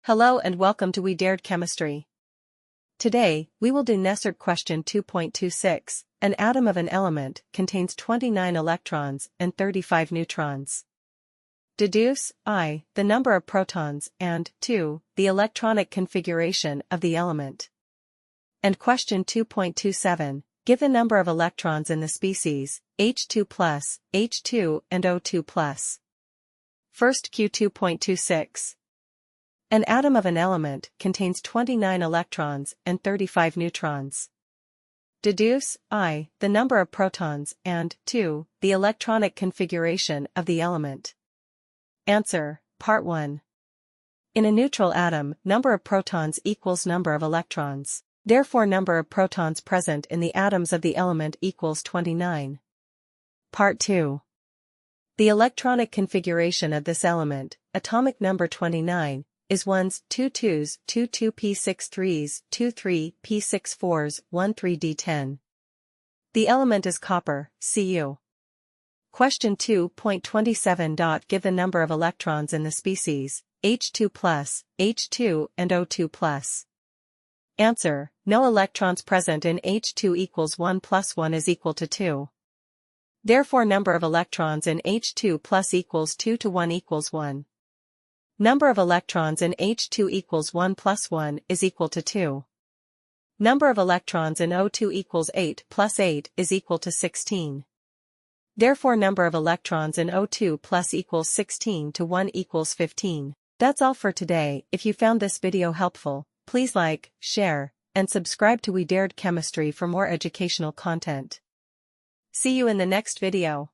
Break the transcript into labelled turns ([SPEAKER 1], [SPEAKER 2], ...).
[SPEAKER 1] Hello and welcome to We Dared Chemistry. Today, we will do NCERT question 2.26. An atom of an element contains 29 electrons and 35 neutrons. Deduce I, the number of protons, and 2, the electronic configuration of the element. And question 2.27, give the number of electrons in the species, H2+, H2 and O2+. First Q 2.26. An atom of an element contains 29 electrons and 35 neutrons. Deduce I, the number of protons, and 2, the electronic configuration of the element. Answer, Part 1. In a neutral atom, number of protons equals number of electrons. Therefore, number of protons present in the atoms of the element equals 29. Part 2. The electronic configuration of this element, atomic number 29, is 1s, 2 2s, 2 2p6 3s, 2 3 p6 4s, 1 3d10. The element is copper, Cu. Question 2.27. Give the number of electrons in the species, H2+, H2 and O2+. Answer, no electrons present in H2 equals 1 plus 1 is equal to 2. Therefore, number of electrons in H2 plus equals 2 to 1 equals 1. Number of electrons in H2 equals 1 plus 1 is equal to 2. Number of electrons in O2 equals 8 plus 8 is equal to 16. Therefore, number of electrons in O2 plus equals 16 to 1 equals 15. That's all for today. If you found this video helpful, please like, share, and subscribe to We Dared Chemistry for more educational content. See you in the next video.